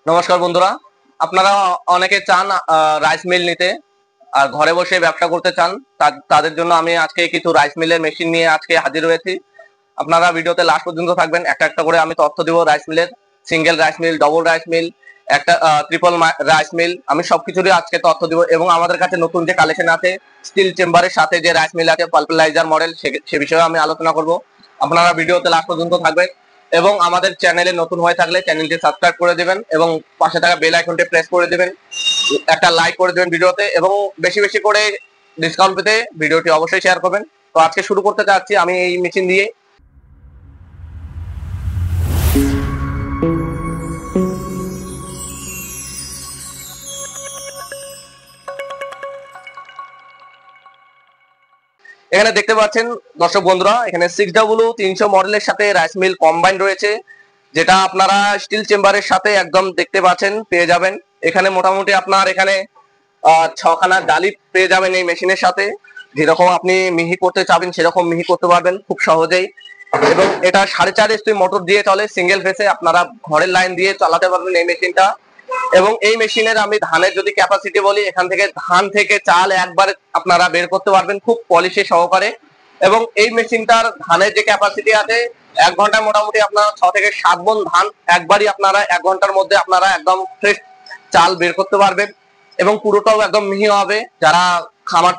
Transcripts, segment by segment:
নমস্কার বন্ধুরা, আপনারা অনেকে চান রাইস মিল নিতে আর ঘরে বসে ব্যবসা করতে চান। তাদের জন্য আমি আজকে কিছু রাইস মিলের মেশিন নিয়ে আজকে হাজির হয়েছি। আপনারা ভিডিওতে লাস্ট পর্যন্ত থাকবেন। একটা একটা করে আমি তথ্য দিব রাইস মিলের, single rice mill, double rice mill, একটা ট্রিপল রাইস মিল, আমি সবকিছুরই আজকে তথ্য দিব। এবং আমাদের কাছে নতুন যে কালেকশন আছে স্টিল চেম্বারের সাথে যে রাইস মিল আছে পালপারাইজার মডেল, সে বিষয়ে আমি আলোচনা করব। আপনারা ভিডিওতে লাস্ট পর্যন্ত থাকবেন এবং আমাদের চ্যানেলে নতুন হয়ে থাকলে চ্যানেলটি সাবস্ক্রাইব করে দিবেন এবং পাশে থাকা বেল আইকনটি প্রেস করে দিবেন, একটা লাইক করে দিবেন ভিডিওতে এবং বেশি বেশি করে ডিসকাউন্ট পেতে ভিডিওটি অবশ্যই শেয়ার করবেন। তো আজকে শুরু করতে চাচ্ছি আমি এই মেশিন দিয়ে। এখানে দেখতে পাচ্ছেন দর্শক বন্ধুরা, এখানে 6W300 মডেলের সাথে রাইস মিল কম্বাইন রয়েছে, যেটা আপনারা স্টিল চেম্বারের সাথে একদম দেখতে পাচ্ছেন পেয়ে যাবেন। এখানে মোটামুটি আপনার এখানে 6খানা ডালি পেয়ে যাবেন এই মেশিনের সাথে। যেরকম আপনি মিহি করতে চাবেন সেরকম মিহি করতে পারবেন খুব সহজেই। এবং এটা 4.5 HP মোটর দিয়ে চলে, সিঙ্গেল ফেসে আপনারা ঘরের লাইন দিয়ে চালাতে পারবেন এই মেশিনটা। এবং এই মেশিনের আমি ধানের যদি ক্যাপাসিটি বলি, এখান থেকে ধান থেকে চাল একবারে আপনারা বের করতে পারবেন খুব পলিশে সহকারে। এবং এই মেশিনটার ধানের যে ক্যাপাসিটি আছে, 1 ঘন্টায় মোটামুটি আপনারা 6 থেকে 7 মণ ধান একবারই আপনারা 1 ঘন্টার মধ্যে আপনারা একদম ফ্রেশ চাল বের করতে পারবেন। এবং পুরোটাও একদম মিহি হবে। যারা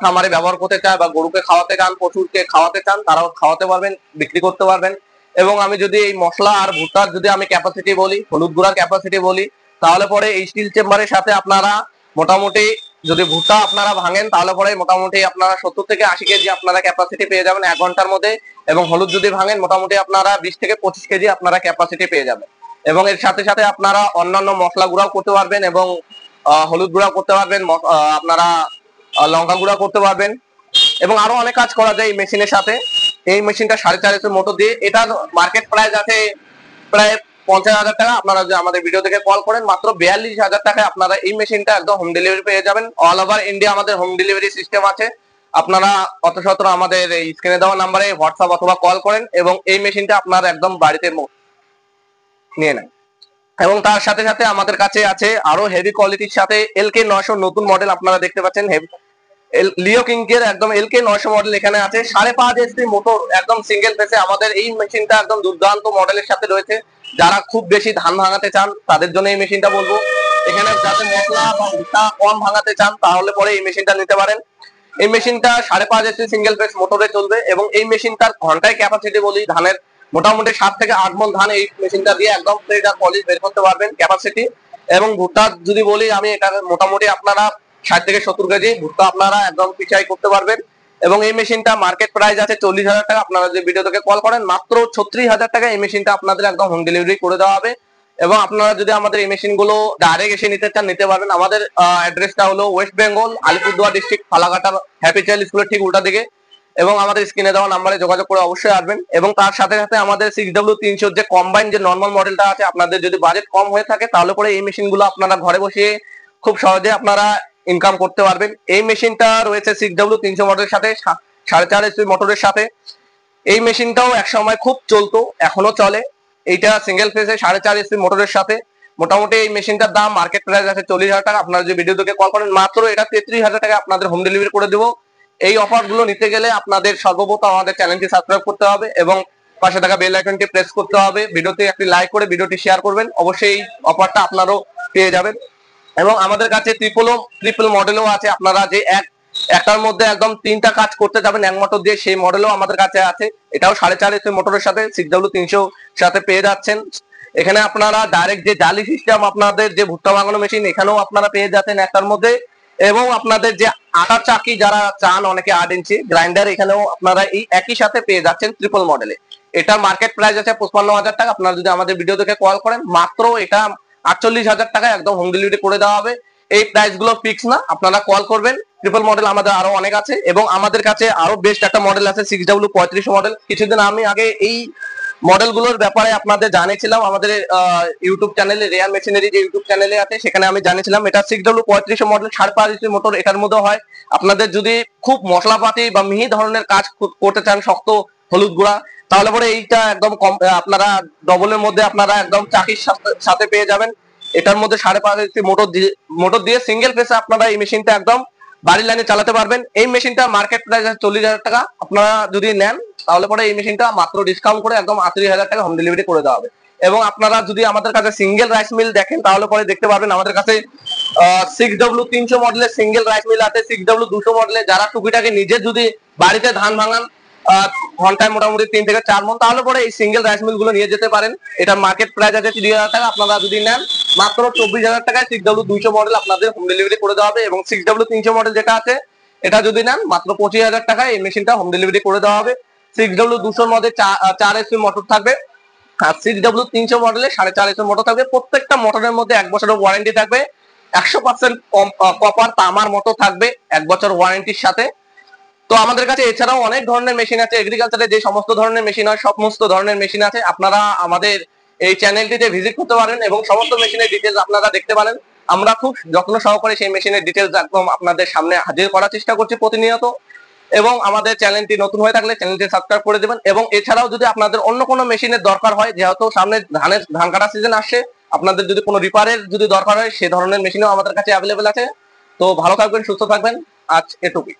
খামারে ব্যবহার করতে চায় বা গরুকে খাওয়াতে চান, পশুকে খাওয়াতে চান, তারাও খাওয়াতে পারবেন, বিক্রি করতে পারবেন। এবং আমি যদি এই মশলা আর ভুট্টার যদি আমি ক্যাপাসিটি বলি, হলুদ গুঁড়ার ক্যাপাসিটি বলি, তাহলে পরে এই স্টিল চেম্বারের সাথে আপনারা মোটামুটি যদি ভুট্টা আপনারা ভাঙেন তাহলে পরে মোটামুটি আপনারা 70 থেকে 80 কেজি আপনারা ক্যাপাসিটি পেয়ে যাবেন 1 ঘন্টার মধ্যে। এবং হলুদ যদি ভাঙেন মোটামুটি আপনারা 20 থেকে 25 কেজি আপনারা ক্যাপাসিটি পেয়ে যাবেন। এবং এর সাথে সাথে আপনারা অন্যান্য মশলা গুঁড়াও করতে পারবেন এবং হলুদ গুঁড়া করতে পারবেন, আপনারা লঙ্কা গুঁড়া করতে পারবেন এবং আরো অনেক কাজ করা যায় এই মেশিনের সাথে। এই মেশিনটা 4.5 HP মোটর দিয়ে, এটার মার্কেট প্রাইস আছে প্রায় 50,000 টাকা। আপনারা যদি আমাদের ভিডিও থেকে কল করেন মাত্র 42,000 টাকায় আপনারা এই মেশিনটা একদম হোম ডেলিভারি পেয়ে যাবেন। অল ওভার ইন্ডিয়া আমাদের হোম ডেলিভারি সিস্টেম আছে। আপনারা অত সত্ত্বর আমাদের স্ক্রিনে দেওয়া নাম্বারে হোয়াটসঅ্যাপ অথবা কল করেন এবং এই মেশিনটা আপনারা একদম বাড়িতে নিয়ে নেন। এবং তার সাথে সাথে আমাদের কাছে আছে আরো হেভি কোয়ালিটির সাথে LK900 নতুন মডেল আপনারা দেখতে পাচ্ছেন। লিও কিংকের একদম LK900 মডেল এখানে আছে, 5.5 HP মোটর একদম সিঙ্গেল ফেসে। আমাদের এই মেশিনটা একদম দুর্দান্ত মডেলের সাথে রয়েছে। যারা খুব বেশি ধান ভাঙাতে চান তাদের জন্য এই মেশিনটা বলবো। এখানে যাতে মশলা বা ভুট্টা কম ভাঙাতে চান তাহলে পরে এই মেশিনটা নিতে পারেন। এই মেশিনটা 5.5 HP সিঙ্গেল ফেস মোটরে চলবে এবং এই মেশিনটার ঘন্টায় ক্যাপাসিটি বলি ধানের মোটামুটি 7 থেকে 8 মণ ধান এই মেশিনটা দিয়ে একদম ফ্রেশ আর পলিশ বের করতে পারবেন ক্যাপাসিটি। এবং ভুট্টা যদি বলি আমি, এটা মোটামুটি আপনারা 60 থেকে 70 কেজি ভুট্টা আপনারা একদম পিছাই করতে পারবেন। এবং এই মেশিনটা মার্কেট প্রাইস আছে 40,000 টাকা। আপনারা যদি ভিডিও থেকে কল করেন মাত্র 36,000 টাকা এই মেশিনটা আপনাদের একদম হোম ডেলিভারি করে দেওয়া হবে। এবং আপনারা যদি আমাদের এই মেশিন গুলো ডাইরেক্ট এসে নিতে চান নিতে পারবেন। আমাদের অ্যাড্রেসটা হলো ওয়েস্ট বেঙ্গল, আলিপুরদুয়ার ডিস্ট্রিক্ট, ফালাকাটার হ্যাপি চাইল্ড স্কুলের ঠিক উল্টা দিকে। এবং আমাদের স্ক্রিনে দেওয়া নাম্বারে যোগাযোগ করে অবশ্যই আসবেন। এবং তার সাথে সাথে আমাদের 6W300 যে কম্বাইন যে নর্মাল মডেলটা আছে, আপনাদের যদি বাজেট কম হয়ে থাকে তাহলে পরে এই মেশিন গুলো আপনারা ঘরে বসে খুব সহজে আপনারা ইনকাম করতে পারবেন। এই মেশিনটা রয়েছে 6W300 মডেলের সাথে 4.5 HP মোটরের সাথে। এই মেশিনটাও এক সময় খুব চলতো, এখনো চলে। এইটা সিঙ্গেল ফেসে 4.5 HP মোটরের সাথে। মোটামুটি এই মেশিনটার দাম মার্কেট প্রাইস আছে 40,000 টাকা। আপনারা যদি ভিডিও থেকে কল করেন মাত্র এটা 33,000 টাকা আপনাদের হোম ডেলিভারি করে দেবো। এই অফার গুলো নিতে গেলে আপনাদের সর্বপ্রথম আমাদের চ্যানেলটি সাবস্ক্রাইব করতে হবে এবং পাশে থাকা বেল আইকনটি প্রেস করতে হবে। ভিডিওতে একটি লাইক করে ভিডিওটি শেয়ার করবেন, অবশ্যই এই অফারটা আপনারাও পেয়ে যাবেন। এবং আমাদের কাছে ট্রিপল মডেলও আছে। আপনারা যে একটার মধ্যে একদম 3টা কাজ করতে যাবেন এক মোটর দিয়ে, সেই মডেলও আমাদের কাছে আছে। এটাও 4.5 HP মোটরের সাথে 6W300 সাথে পেয়ে যাচ্ছেন। এখানে আপনারা ডাইরেক্ট যে জালি সিস্টেম, আপনাদের যে ভুট্টা ভাঙানো মেশিন, এখানেও আপনারা পেয়ে যাচ্ছেন একটার মধ্যে। এবং আপনাদের যে আটার চাকি যারা চান, অনেকে 8 ইঞ্চি গ্রাইন্ডার, এখানেও আপনারা এই একই সাথে পেয়ে যাচ্ছেন ট্রিপল মডেলে। এটার মার্কেট প্রাইস আছে 55,000 টাকা। আপনারা যদি আমাদের ভিডিও থেকে কল করেন মাত্র এটা 48,000 টাকা একদম হোম ডেলিভারি করে দেওয়া হবে। এই প্রাইস গুলো ফিক্স না, আপনারা কল করবেন। ট্রিপল মডেল আমাদের আরো অনেক আছে এবং আমাদের কাছে আরো বেস্ট একটা মডেল আছে 6W35 মডেল। কিছুদিন আমি আগে এই মডেল গুলোর ব্যাপারে আপনাদের জানিয়েছিলাম আমাদের ইউটিউব চ্যানেলে, রেয়ার মেশিনারি যে ইউটিউব চ্যানেলে আছে সেখানে আমি জানিয়েছিলাম। এটা 6W35 মডেল 5.5 HP মোটর এটার মধ্যে হয়। আপনাদের যদি খুব মশলাপাতি বা মিহি ধরনের কাজ করতে চান, শক্ত হলুদ গুঁড়া, তাহলে পরে এইটা একদম কম, আপনারা ডবলের মধ্যে আপনারা একদম চাকির সাথে পেয়ে যাবেন। এটার মধ্যে 5.5 HP মোটর দিয়ে সিঙ্গেল ফেসে আপনারা এই মেশিনটা একদম বাড়ির লাইনে চালাতে পারবেন। এই মেশিনটা মার্কেট প্রাইস 40,000 টাকা। আপনারা যদি নেন তাহলে পরে এই মেশিনটা মাত্র ডিসকাউন্ট করে একদম 38,000 টাকা হোম ডেলিভারি করে দেওয়া হবে। এবং আপনারা যদি আমাদের কাছে সিঙ্গেল রাইস মিল দেখেন তাহলে পরে দেখতে পারবেন আমাদের কাছে 6W300 মডেলের সিঙ্গেল রাইস মিল আছে, 6W200 মডেলের। যারা টুকিটাকে নিজে যদি বাড়িতে ধান ভাঙান ঘন্টায় মোটামুটি 3 থেকে 4 মণ, তাহলে পরে এই সিঙ্গেল রাইস মিল গুলো নিয়ে যেতে পারেন। এটা মার্কেট প্রাইস আছে 30,000 টাকা। আপনারা যদি নেন মাত্র 24,000 টাকায় 6W200 মডেল আপনাদের হোম ডেলিভারি করে দেওয়া হবে। এবং 6W300 মডেল যেটা আছে এটা যদি নেন মাত্র 25,000 টাকায় এই মেশিনটা হোম ডেলিভারি করে দেওয়া হবে। 6W200 মধ্যে 4 HP মোটর থাকবে, আর 6W300 মডেলে 4.5 HP মোটর থাকবে। প্রত্যেকটা মোটরের মধ্যে 1 বছরের ওয়ারেন্টি থাকবে। 100% কপার তামার মোটর থাকবে 1 বছর ওয়ারেন্টির সাথে। তো আমাদের কাছে এছাড়াও অনেক ধরনের মেশিন আছে, এগ্রিকালচারে যে সমস্ত ধরনের মেশিন হয় সমস্ত ধরনের মেশিন আছে। আপনারা আমাদের এই চ্যানেলটিতে ভিজিট করতে পারেন এবং সমস্ত মেশিনের ডিটেলস আপনারা দেখতে পারেন। আমরা খুব যত্ন সহকারে সেই মেশিনের ডিটেলস একদম আপনাদের সামনে হাজির করার চেষ্টা করছি প্রতিনিয়ত। এবং আমাদের চ্যানেলটি নতুন হয়ে থাকলে চ্যানেলটি সাবস্ক্রাইব করে দেবেন। এবং এছাড়াও যদি আপনাদের অন্য কোনো মেশিনের দরকার হয়, যেহেতু সামনে ধান কাটা সিজন আসছে, আপনাদের যদি কোনো রিপারের যদি দরকার হয় সে ধরনের মেশিনও আমাদের কাছে অ্যাভেলেবেল আছে। তো ভালো থাকবেন, সুস্থ থাকবেন, আজ এটুকুই।